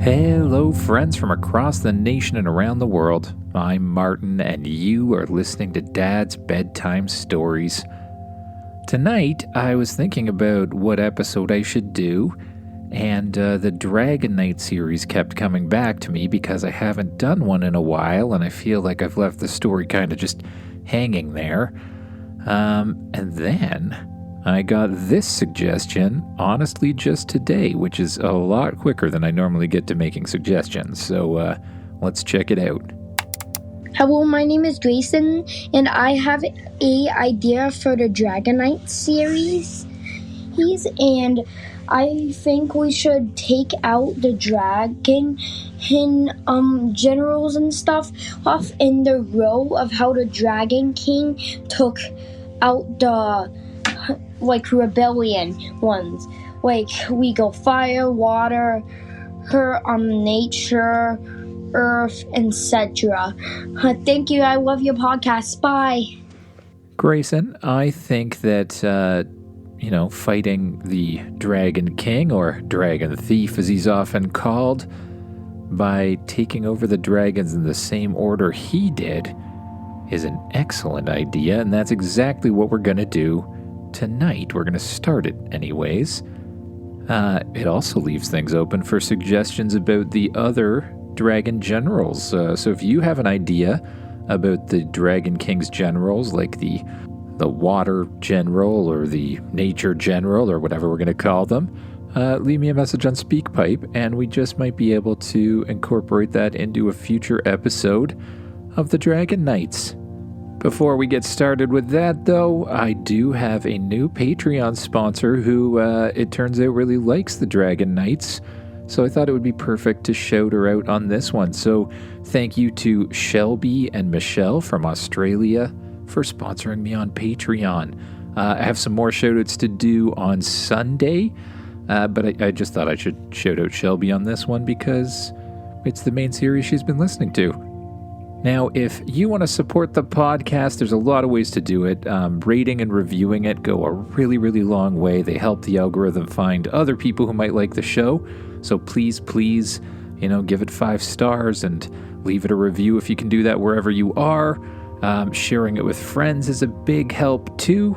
Hello, friends from across the nation and around the world. I'm Martin, and you are listening to Dad's Bedtime Stories. Tonight, I was thinking about what episode I should do, and the Dragon Knight series kept coming back to me because I haven't done one in a while, and I feel like I've left the story kind of just hanging there. And then I got this suggestion, honestly, just today, which is a lot quicker than I normally get to making suggestions. So let's check it out. Hello, my name is Grayson, and I have a idea for the Dragon Knight series. And I think we should take out the dragon generals and stuff off in the row of how the Dragon King took out the rebellion ones. We go fire, water, nature, earth, etc. Thank you. I love your podcast. Bye. Grayson, I think that, fighting the Dragon King, or Dragon Thief as he's often called, by taking over the dragons in the same order he did, is an excellent idea, and that's exactly what we're going to do tonight. We're going to start it anyways. It also leaves things open for suggestions about the other dragon generals. So if you have an idea about the Dragon King's generals, like the water general or the nature general or whatever we're going to call them, leave me a message on SpeakPipe, and we just might be able to incorporate that into a future episode of the Dragon Knights. Before we get started with that, though, I do have a new Patreon sponsor who, it turns out, really likes the Dragon Knights, so I thought it would be perfect to shout her out on this one. So thank you to Shelby and Michelle from Australia for sponsoring me on Patreon. I have some more shout-outs to do on Sunday, but I just thought I should shout out Shelby on this one because it's the main series she's been listening to. Now, if you want to support the podcast, there's a lot of ways to do it. Rating and reviewing it go a really, really long way. They help the algorithm find other people who might like the show. So please, give it 5 stars and leave it a review if you can do that wherever you are. Sharing it with friends is a big help too.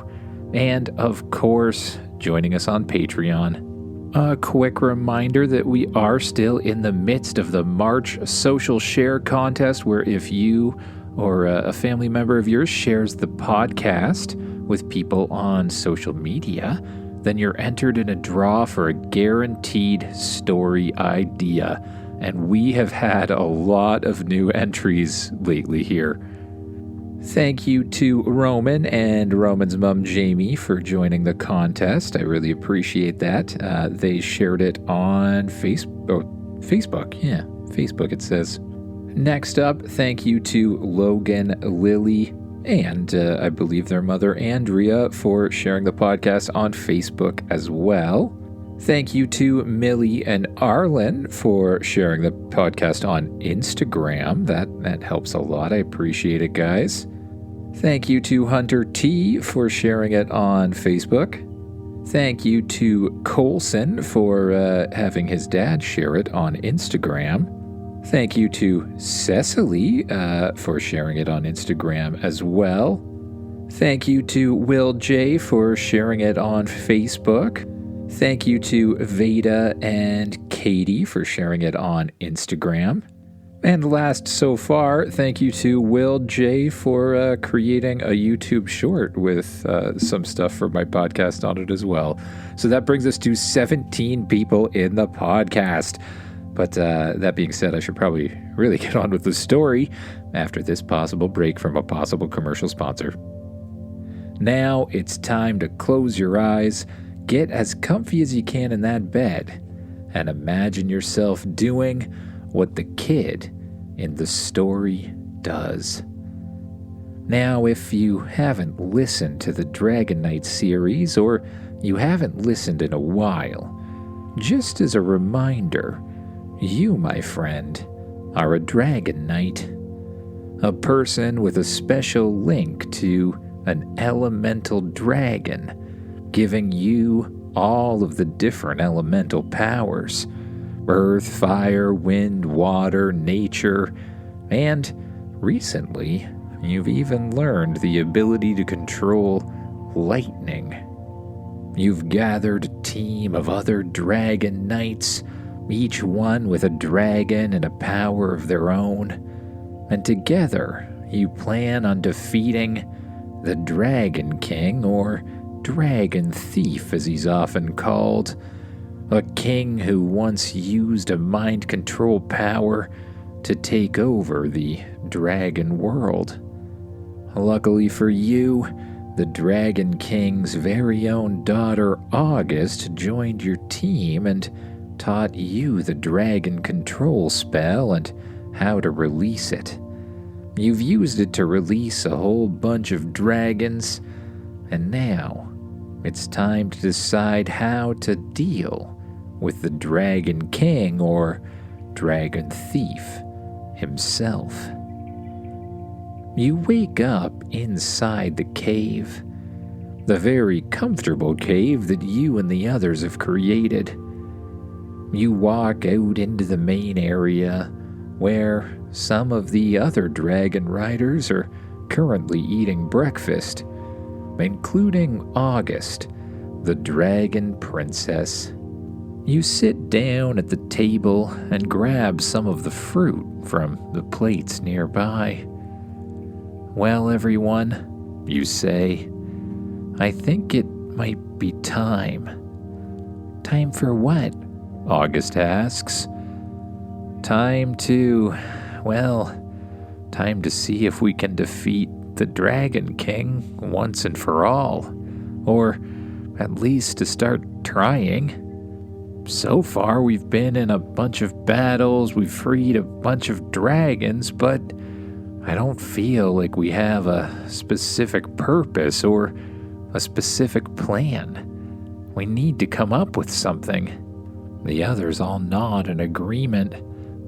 And of course, joining us on Patreon. A quick reminder that we are still in the midst of the March Social Share Contest, where if you or a family member of yours shares the podcast with people on social media, then you're entered in a draw for a guaranteed story idea. And we have had a lot of new entries lately here. Thank you to Roman and Roman's mom, Jamie, for joining the contest. I really appreciate that. They shared it on Facebook. Yeah, Facebook, it says. Next up, thank you to Logan, Lily, and I believe their mother, Andrea, for sharing the podcast on Facebook as well. Thank you to Millie and Arlen for sharing the podcast on Instagram. That helps a lot. I appreciate it, guys. Thank you to Hunter T for sharing it on Facebook. Thank you to Colson for having his dad share it on Instagram. Thank you to Cecily for sharing it on Instagram as well. Thank you to Will J for sharing it on Facebook. Thank you to Veda and Katie for sharing it on Instagram. And last so far, thank you to Will J for creating a YouTube short with some stuff for my podcast on it as well. So that brings us to 17 people in the podcast. But that being said, I should probably really get on with the story after this possible break from a possible commercial sponsor. Now it's time to close your eyes, get as comfy as you can in that bed, and imagine yourself doing what the kid in the story does. Now, if you haven't listened to the Dragon Knight series, or you haven't listened in a while, just as a reminder, you, my friend, are a Dragon Knight. A person with a special link to an elemental dragon, giving you all of the different elemental powers. earth, fire, wind, water, nature, and recently, you've even learned the ability to control lightning. You've gathered a team of other dragon knights, each one with a dragon and a power of their own, and together you plan on defeating the Dragon King, or Dragon Thief as he's often called, a king who once used a mind control power to take over the dragon world. Luckily for you, the Dragon King's very own daughter August joined your team and taught you the dragon control spell and how to release it. You've used it to release a whole bunch of dragons, and now it's time to decide how to deal with the Dragon King, or Dragon Thief, himself. You wake up inside the cave, the very comfortable cave that you and the others have created. You walk out into the main area where some of the other dragon riders are currently eating breakfast, including August, the dragon princess. You sit down at the table and grab some of the fruit from the plates nearby. "Well, everyone," you say, "I think it might be time." "Time for what?" August asks. Time to see if we can defeat the Dragon King once and for all, or at least to start trying. So far, we've been in a bunch of battles, we've freed a bunch of dragons, but I don't feel like we have a specific purpose or a specific plan. We need to come up with something. The others all nod in agreement.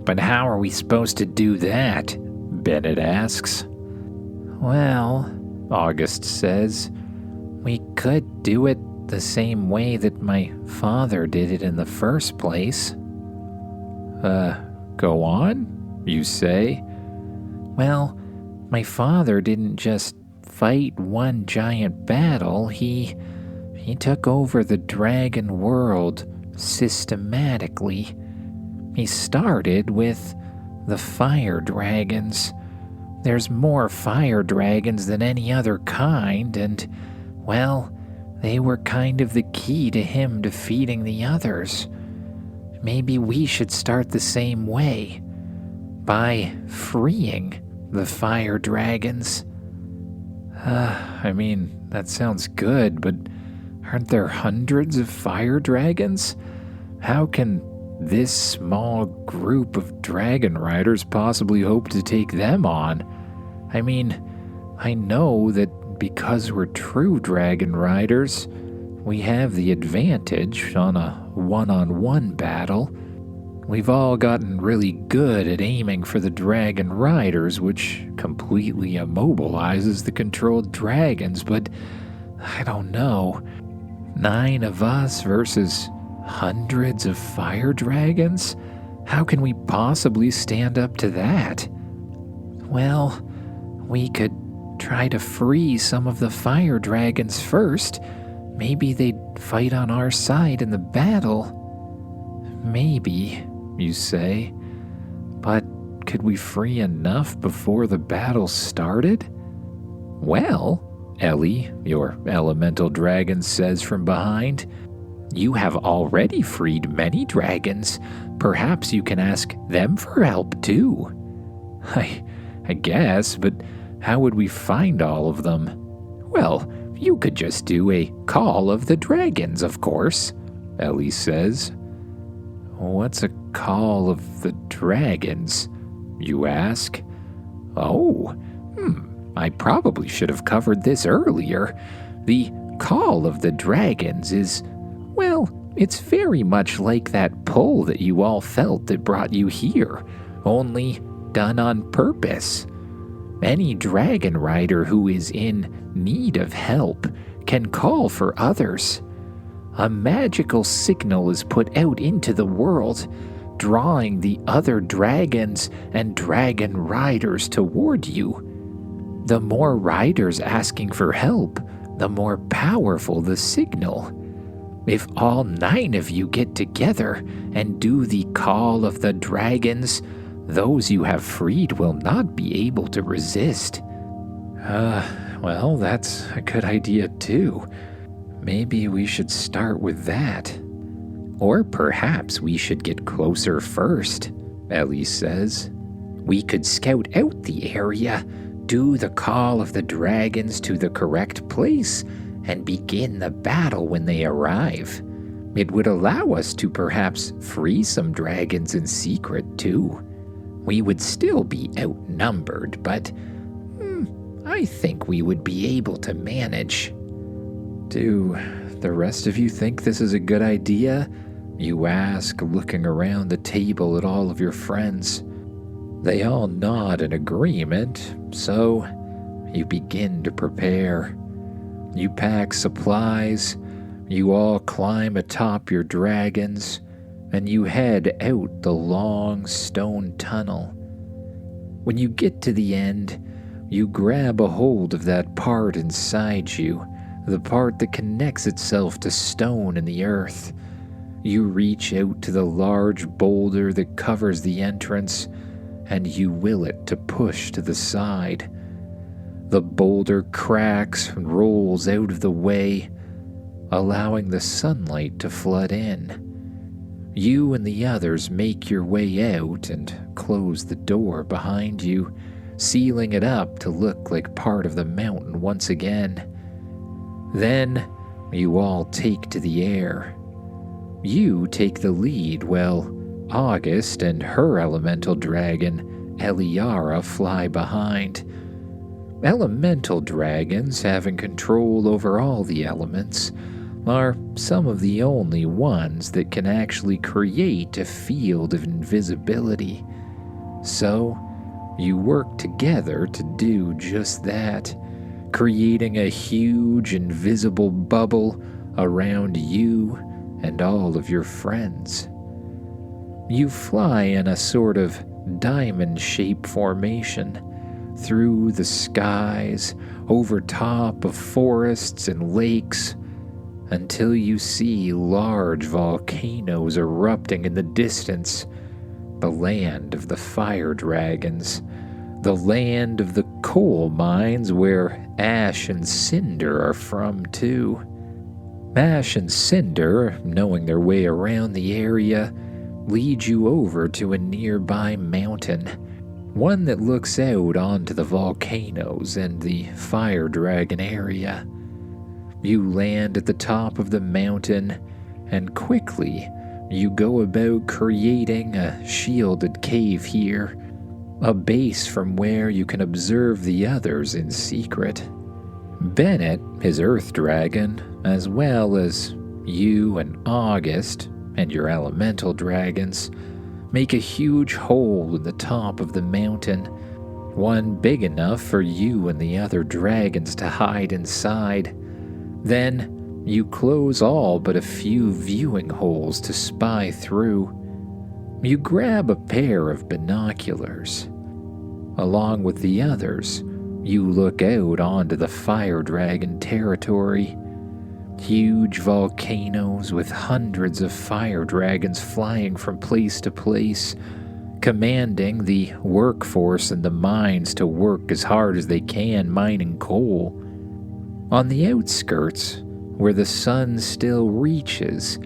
"But how are we supposed to do that?" Bennett asks. "Well," August says, "we could do it the same way that my father did it in the first place." Go on, you say. "Well, my father didn't just fight one giant battle, he took over the dragon world systematically. He started with the fire dragons. There's more fire dragons than any other kind, and, well, they were kind of the key to him defeating the others. Maybe we should start the same way, by freeing the fire dragons." That sounds good, but aren't there hundreds of fire dragons? How can this small group of dragon riders possibly hope to take them on? I know that because we're true dragon riders, we have the advantage on a one-on-one battle. We've all gotten really good at aiming for the dragon riders, which completely immobilizes the controlled dragons, but I don't know. 9 of us versus hundreds of fire dragons? How can we possibly stand up to that? "Well, we could try to free some of the fire dragons first. Maybe they'd fight on our side in the battle." "Maybe," you say. "But could we free enough before the battle started?" "Well," Ellie, your elemental dragon, says from behind, "you have already freed many dragons. Perhaps you can ask them for help too." I guess, but how would we find all of them?" "Well, you could just do a call of the dragons, of course," Ellie says. "What's a call of the dragons?" you ask. "Oh, I probably should have covered this earlier. The call of the dragons is, well, it's very much like that pull that you all felt that brought you here, only done on purpose. Any dragon rider who is in need of help can call for others. A magical signal is put out into the world, drawing the other dragons and dragon riders toward you. The more riders asking for help, the more powerful the signal. If all 9 of you get together and do the call of the dragons, those you have freed will not be able to resist. Well, that's a good idea too. Maybe we should start with that. Or perhaps we should get closer first, Ellie says. We could scout out the area, do the call of the dragons to the correct place, and begin the battle when they arrive. It would allow us to perhaps free some dragons in secret too. We would still be outnumbered, but I think we would be able to manage. Do the rest of you think this is a good idea? You ask, looking around the table at all of your friends. They all nod in agreement, so you begin to prepare. You pack supplies, you all climb atop your dragons, and you head out the long stone tunnel. When you get to the end, you grab a hold of that part inside you, the part that connects itself to stone in the earth. You reach out to the large boulder that covers the entrance, and you will it to push to the side. The boulder cracks and rolls out of the way, allowing the sunlight to flood in. You and the others make your way out and close the door behind you, sealing it up to look like part of the mountain once again. Then you all take to the air. You take the lead while August and her elemental dragon, Eliara, fly behind. Elemental dragons, having control over all the elements, are some of the only ones that can actually create a field of invisibility. So, you work together to do just that, creating a huge invisible bubble around you and all of your friends. You fly in a sort of diamond-shaped formation through the skies, over top of forests and lakes, until you see large volcanoes erupting in the distance, the land of the fire dragons, the land of the coal mines where Ash and Cinder are from too. Ash and Cinder, knowing their way around the area, lead you over to a nearby mountain, one that looks out onto the volcanoes and the fire dragon area. You land at the top of the mountain, and quickly you go about creating a shielded cave here, a base from where you can observe the others in secret. Bennett, his earth dragon, as well as you and August and your elemental dragons, make a huge hole in the top of the mountain, one big enough for you and the other dragons to hide inside. Then you close all but a few viewing holes to spy through. You grab a pair of binoculars. Along with the others, you look out onto the fire dragon territory. Huge volcanoes with hundreds of fire dragons flying from place to place, commanding the workforce in the mines to work as hard as they can mining coal. On the outskirts, where the sun still reaches,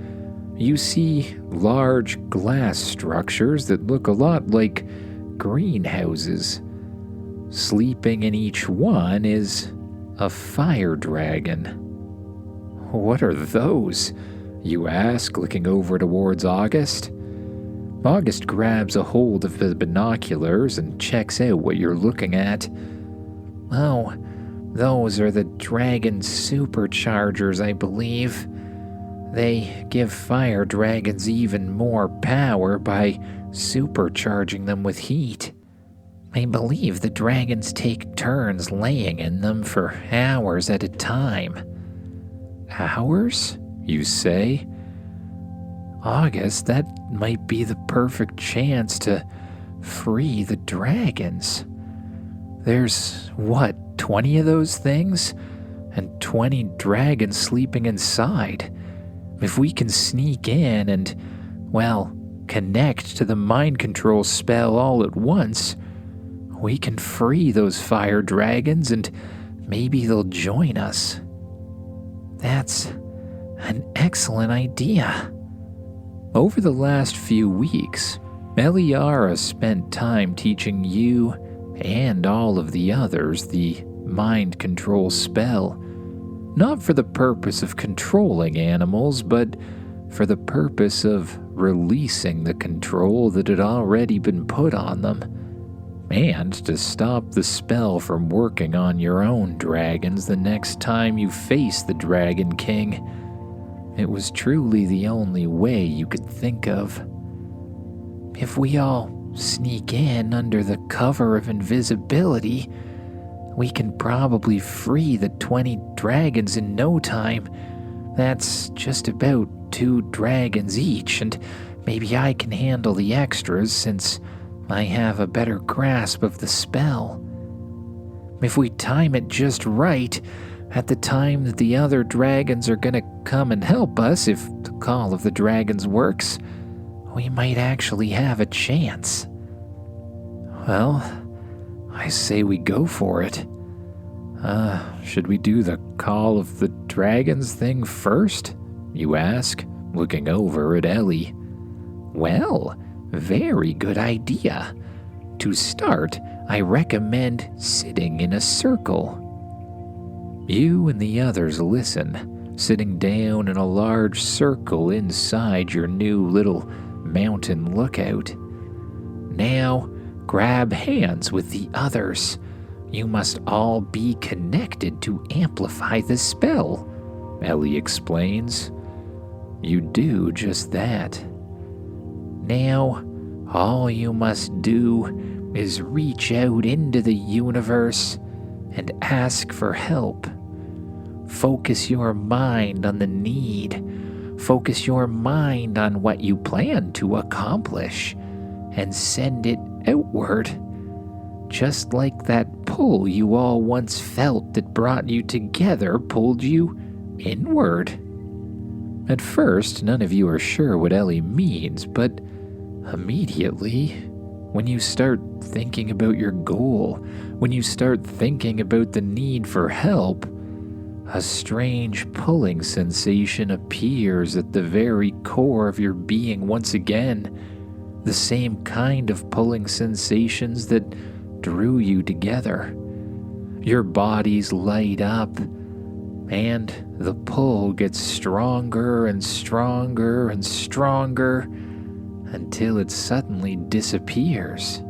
you see large glass structures that look a lot like greenhouses. Sleeping in each one is a fire dragon. What are those? You ask, looking over towards August. August grabs a hold of the binoculars and checks out what you're looking at. Oh, those are the dragon superchargers, I believe. They give fire dragons even more power by supercharging them with heat. I believe the dragons take turns laying in them for hours at a time. Hours, you say? August, that might be the perfect chance to free the dragons. There's, what, 20 of those things? And 20 dragons sleeping inside. If we can sneak in and, well, connect to the mind control spell all at once, we can free those fire dragons and maybe they'll join us. That's an excellent idea. Over the last few weeks, Eliara spent time teaching you and all of the others the mind control spell, not for the purpose of controlling animals, but for the purpose of releasing the control that had already been put on them, and to stop the spell from working on your own dragons the next time you face the Dragon King. It was truly the only way you could think of. If we all sneak in under the cover of invisibility, we can probably free the 20 dragons in no time. That's just about 2 dragons each, and maybe I can handle the extras since I have a better grasp of the spell. If we time it just right, at the time that the other dragons are gonna come and help us, if the call of the dragons works, we might actually have a chance. Well, I say we go for it. Should we do the call of the dragons thing first? You ask, looking over at Ellie. Well, very good idea. To start, I recommend sitting in a circle. You and the others listen, sitting down in a large circle inside your new little mountain lookout. Now, grab hands with the others. You must all be connected to amplify the spell, Ellie explains. You do just that. Now, all you must do is reach out into the universe and ask for help. Focus your mind on the need. Focus your mind on what you plan to accomplish and send it outward. Just like that pull you all once felt that brought you together pulled you inward. At first, none of you are sure what Ellie means, but immediately, when you start thinking about your goal, when you start thinking about the need for help, a strange pulling sensation appears at the very core of your being once again, the same kind of pulling sensations that drew you together. Your bodies light up, and the pull gets stronger and stronger and stronger until it suddenly disappears.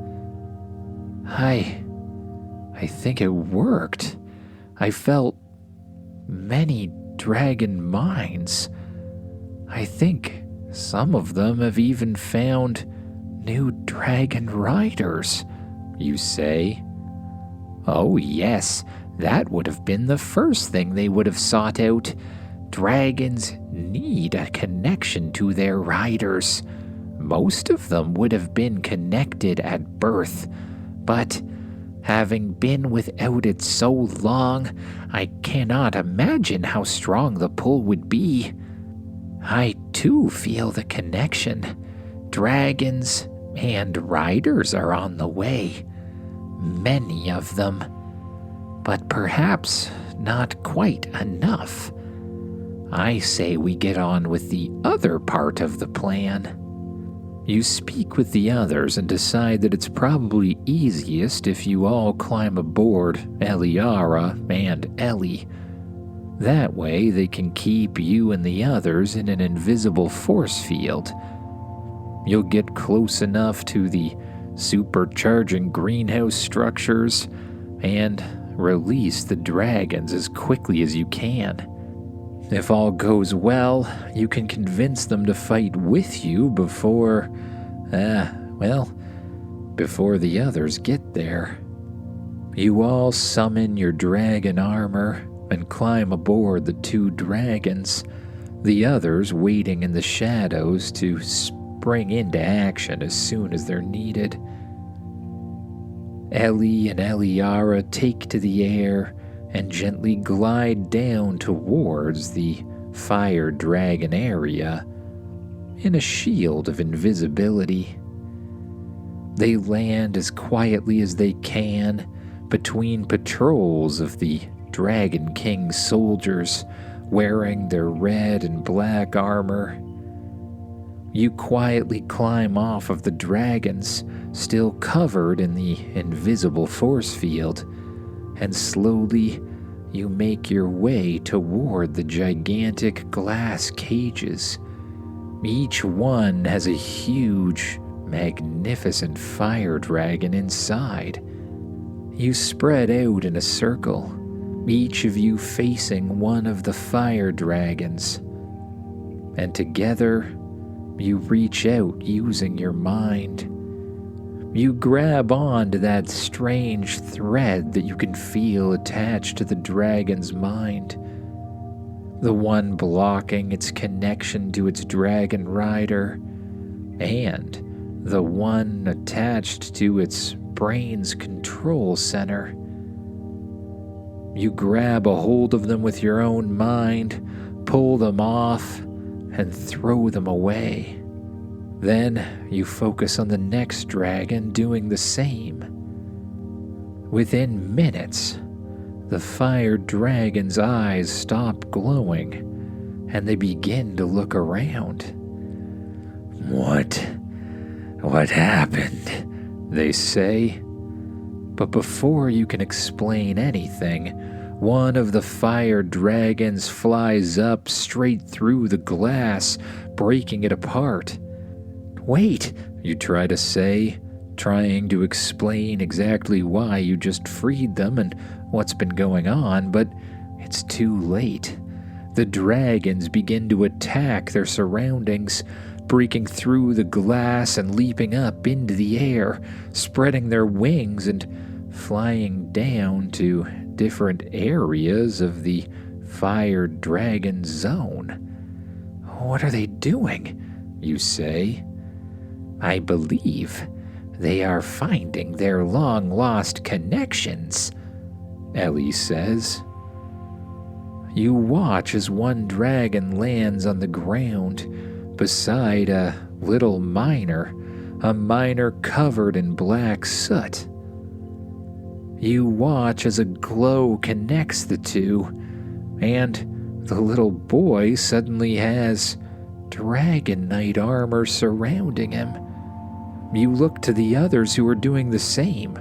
I think it worked. I felt many dragon minds. I think some of them have even found new dragon riders, you say. Oh yes, that would have been the first thing they would have sought out. Dragons need a connection to their riders. Most of them would have been connected at birth, but having been without it so long, I cannot imagine how strong the pull would be. I too feel the connection. Dragons and riders are on the way. Many of them. But perhaps not quite enough. I say we get on with the other part of the plan. You speak with the others and decide that it's probably easiest if you all climb aboard Eliara and Ellie. That way they can keep you and the others in an invisible force field. You'll get close enough to the supercharging greenhouse structures and release the dragons as quickly as you can. If all goes well, you can convince them to fight with you before the others get there. You all summon your dragon armor and climb aboard the 2 dragons, the others waiting in the shadows to spring into action as soon as they're needed. Ellie and Eliara take to the air and gently glide down towards the fire dragon area in a shield of invisibility. They land as quietly as they can between patrols of the Dragon King soldiers wearing their red and black armor. You quietly climb off of the dragons, still covered in the invisible force field, and slowly you make your way toward the gigantic glass cages. Each one has a huge, magnificent fire dragon inside. You spread out in a circle, each of you facing one of the fire dragons, and together you reach out using your mind. You grab onto that strange thread that you can feel attached to the dragon's mind, the one blocking its connection to its dragon rider, and the one attached to its brain's control center. You grab a hold of them with your own mind, pull them off, and throw them away. Then you focus on the next dragon doing the same. Within minutes, the fire dragon's eyes stop glowing, and they begin to look around. What happened? They say. But before you can explain anything, one of the fire dragons flies up straight through the glass, breaking it apart. Wait, you try to say, trying to explain exactly why you just freed them and what's been going on, but it's too late. The dragons begin to attack their surroundings, breaking through the glass and leaping up into the air, spreading their wings and flying down to different areas of the fire dragon zone. What are they doing? You say. I believe they are finding their long-lost connections, Ellie says. You watch as one dragon lands on the ground beside a little miner, a miner covered in black soot. You watch as a glow connects the two, and the little boy suddenly has dragon knight armor surrounding him. You look to the others who are doing the same,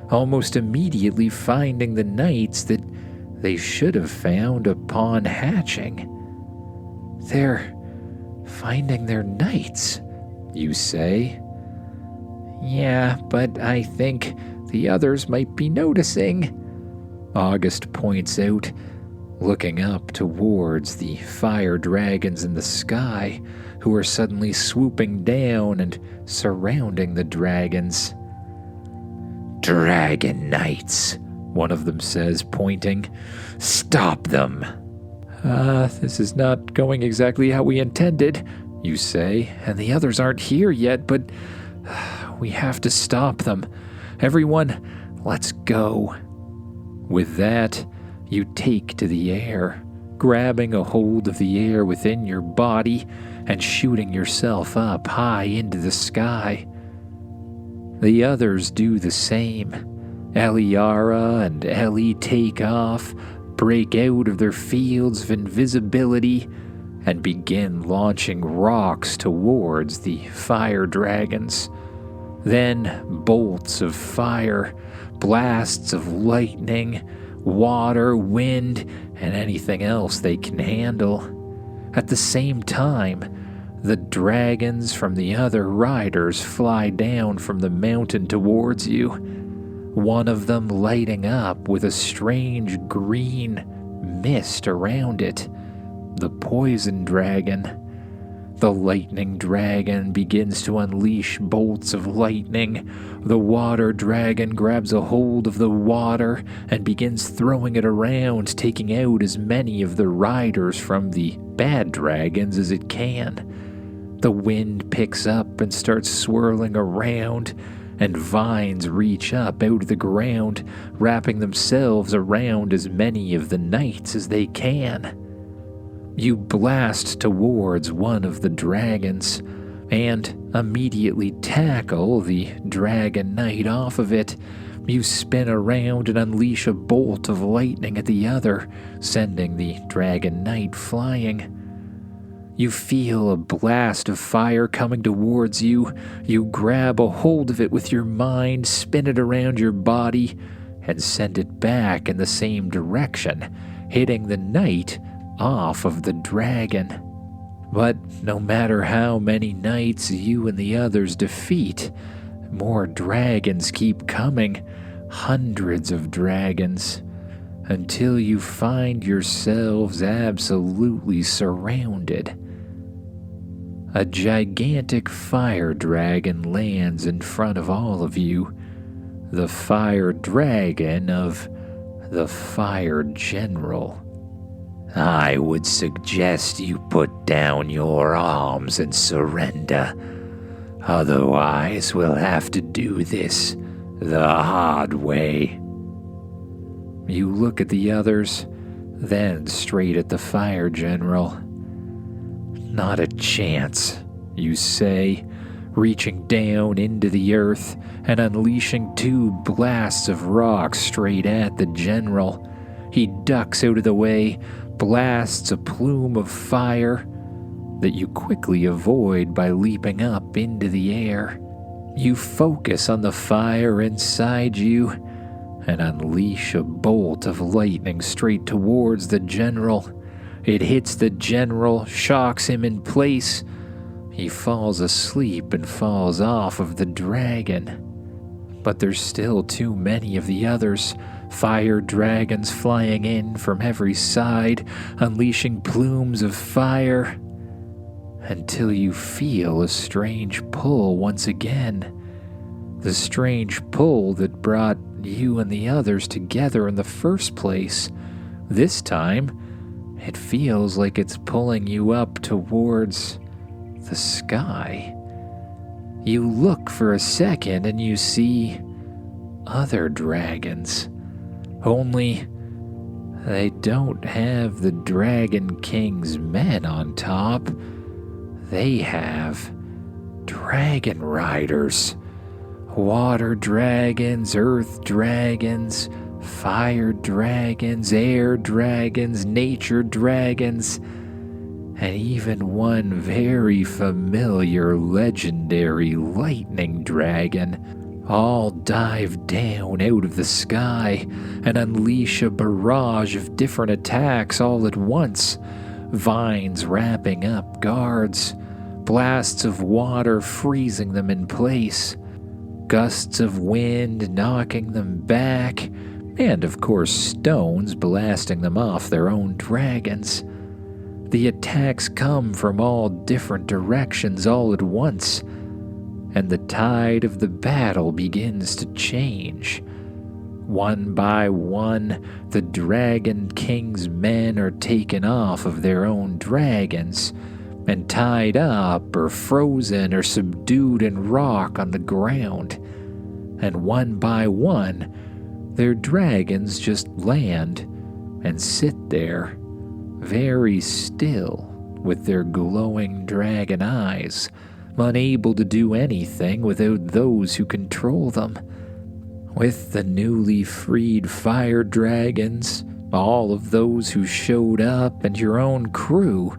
almost immediately finding the knights that they should have found upon hatching. They're finding their knights, you say. Yeah, but I think the others might be noticing, August points out, looking up towards the fire dragons in the sky, who are suddenly swooping down and surrounding the dragons. Dragon Knights, one of them says, pointing. Stop them. This is not going exactly how we intended, you say, and the others aren't here yet, but we have to stop them. Everyone, let's go. With that, you take to the air, grabbing a hold of the air within your body and shooting yourself up high into the sky. The others do the same. Eliara and Ellie take off, break out of their fields of invisibility, and begin launching rocks towards the fire dragons. Then bolts of fire, blasts of lightning, water, wind, and anything else they can handle. At the same time, the dragons from the other riders fly down from the mountain towards you, one of them lighting up with a strange green mist around it, the poison dragon. The lightning dragon begins to unleash bolts of lightning. The water dragon grabs a hold of the water and begins throwing it around, taking out as many of the riders from the bad dragons as it can. The wind picks up and starts swirling around, and vines reach up out of the ground, wrapping themselves around as many of the knights as they can. You blast towards one of the dragons and immediately tackle the dragon knight off of it. You spin around and unleash a bolt of lightning at the other, sending the dragon knight flying. You feel a blast of fire coming towards you. You grab a hold of it with your mind, spin it around your body, and send it back in the same direction, hitting the knight off of the dragon. But no matter how many knights you and the others defeat, more dragons keep coming, hundreds of dragons, until you find yourselves absolutely surrounded. A gigantic fire dragon lands in front of all of you, the fire dragon of the Fire General. I would suggest you put down your arms and surrender. Otherwise, we'll have to do this the hard way. You look at the others, then straight at the Fire General. Not a chance, you say, reaching down into the earth and unleashing 2 blasts of rock straight at the general. He ducks out of the way, blasts a plume of fire that you quickly avoid by leaping up into the air. You focus on the fire inside you and unleash a bolt of lightning straight towards the general. It hits the general, shocks him in place. He falls asleep and falls off of the dragon. But there's still too many of the others. Fire dragons flying in from every side, unleashing plumes of fire, until you feel a strange pull once again. The strange pull that brought you and the others together in the first place. This time, it feels like it's pulling you up towards the sky. You look for a second and you see other dragons. Only they don't have the Dragon King's men on top. They have dragon riders. Water dragons, earth dragons, fire dragons, air dragons, nature dragons, and even one very familiar legendary lightning dragon, all dive down out of the sky and unleash a barrage of different attacks all at once. Vines wrapping up guards, blasts of water freezing them in place, gusts of wind knocking them back, and of course stones blasting them off their own dragons. The attacks come from all different directions all at once, and the tide of the battle begins to change. One by one, the Dragon King's men are taken off of their own dragons and tied up or frozen or subdued in rock on the ground. And one by one, their dragons just land and sit there, very still, with their glowing dragon eyes, unable to do anything without those who control them. With the newly freed fire dragons, all of those who showed up, and your own crew,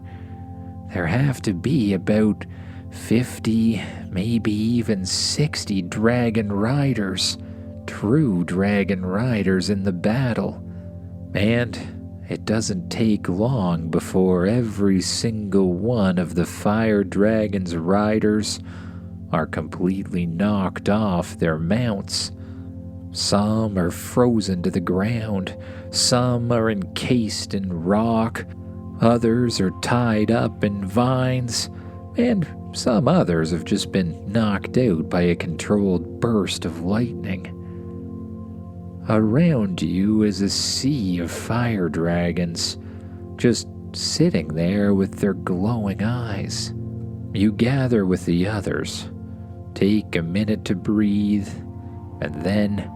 there have to be about 50, maybe even 60 dragon riders, true dragon riders in the battle. And it doesn't take long before every single one of the fire dragon's riders are completely knocked off their mounts. Some are frozen to the ground, some are encased in rock, others are tied up in vines, and some others have just been knocked out by a controlled burst of lightning. Around you is a sea of fire dragons, just sitting there with their glowing eyes. You gather with the others, take a minute to breathe, and then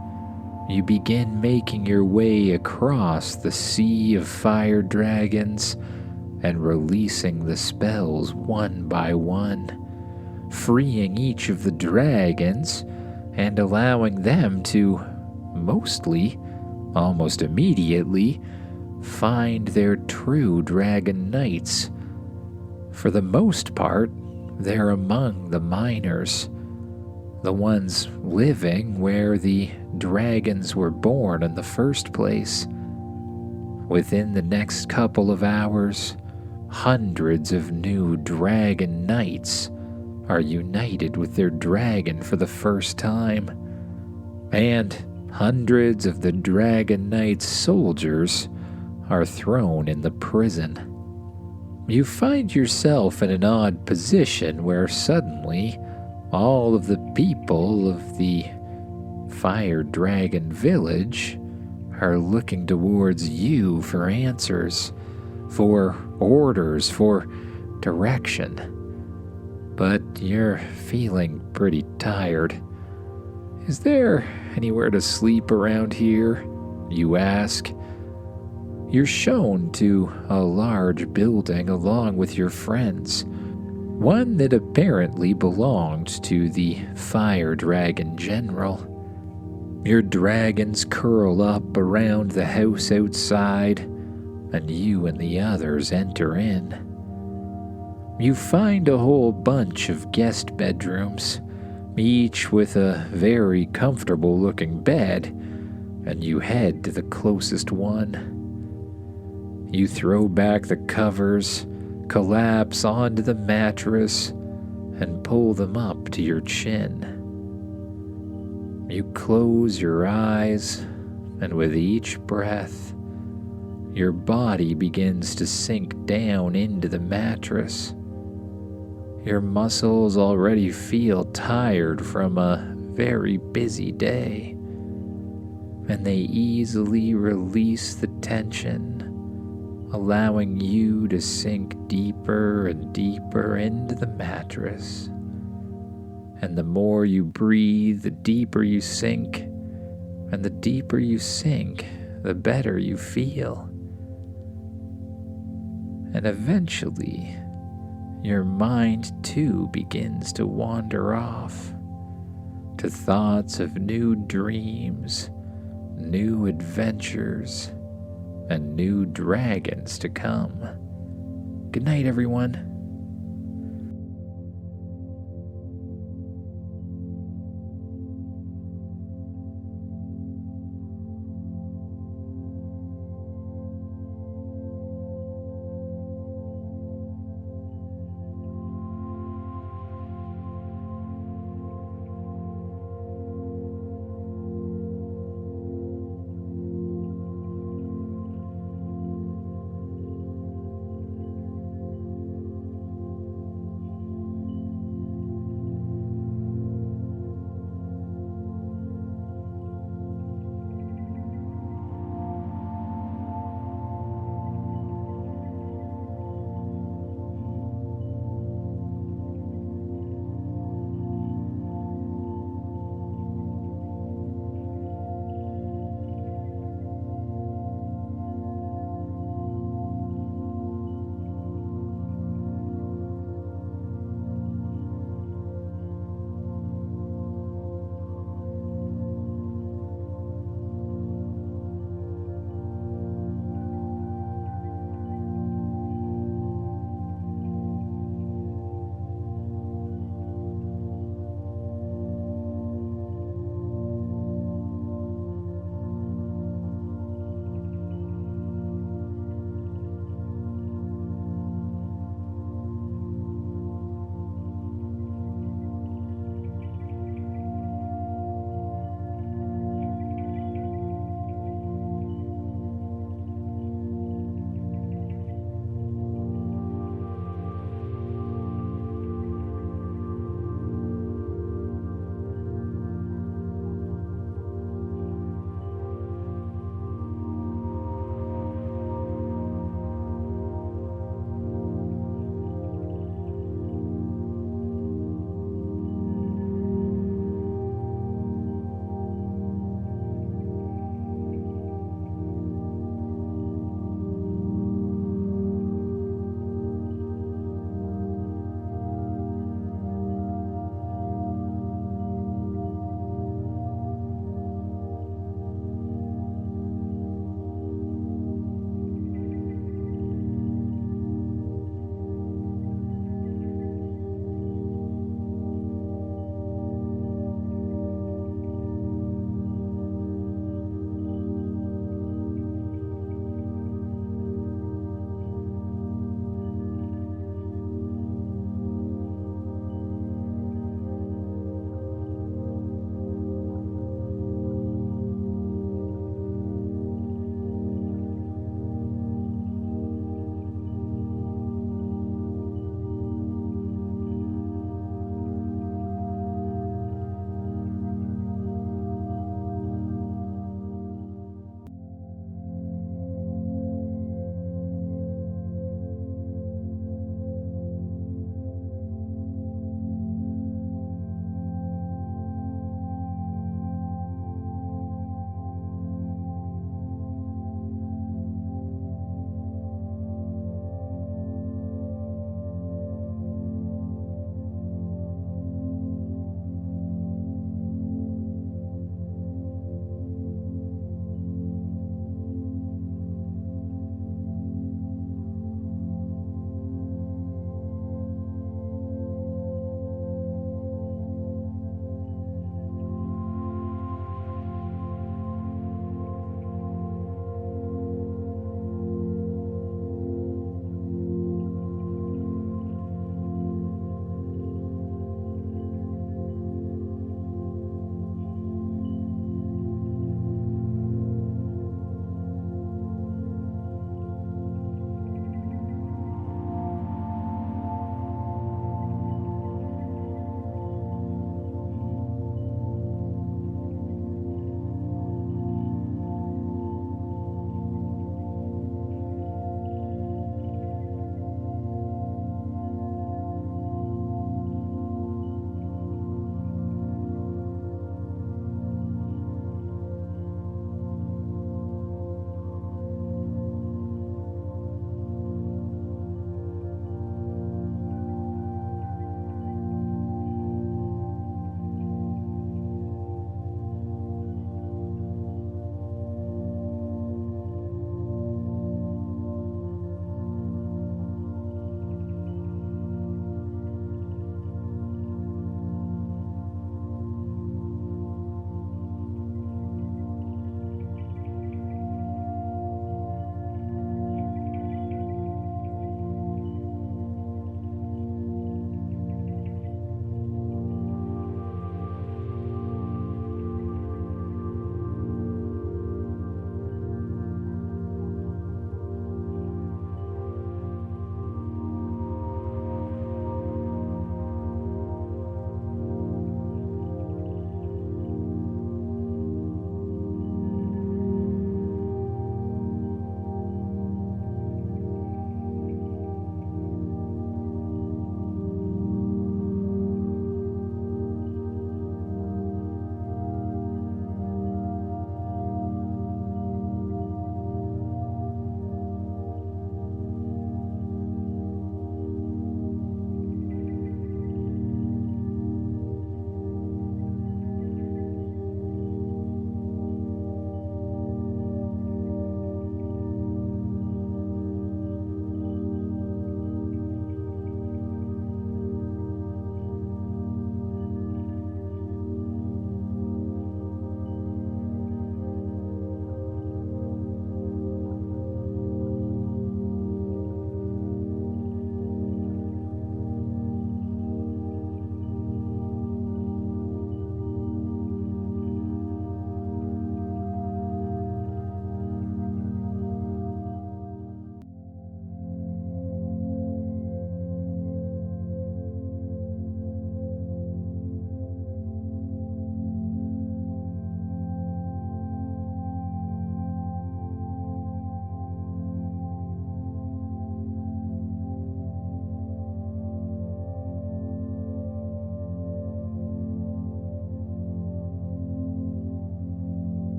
you begin making your way across the sea of fire dragons and releasing the spells one by one, freeing each of the dragons and allowing them to mostly, almost immediately, find their true dragon knights. For the most part, they're among the minors, the ones living where the dragons were born in the first place. Within the next couple of hours, hundreds of new dragon knights are united with their dragon for the first time, and hundreds of the dragon knights' soldiers are thrown in the prison. You find yourself in an odd position where suddenly all of the people of the Fire Dragon Village are looking towards you for answers, for orders, for direction. But you're feeling pretty tired. Is there anywhere to sleep around here? You ask. You're shown to a large building along with your friends, one that apparently belonged to the Fire Dragon General. Your dragons curl up around the house outside, and you and the others enter in. You find a whole bunch of guest bedrooms, each with a very comfortable-looking bed, and you head to the closest one. You throw back the covers, collapse onto the mattress, and pull them up to your chin. You close your eyes, and with each breath, your body begins to sink down into the mattress. Your muscles already feel tired from a very busy day, and they easily release the tension, allowing you to sink deeper and deeper into the mattress. And the more you breathe, the deeper you sink, and the deeper you sink, the better you feel. And eventually, your mind too begins to wander off to thoughts of new dreams, new adventures, and new dragons to come. Good night, everyone.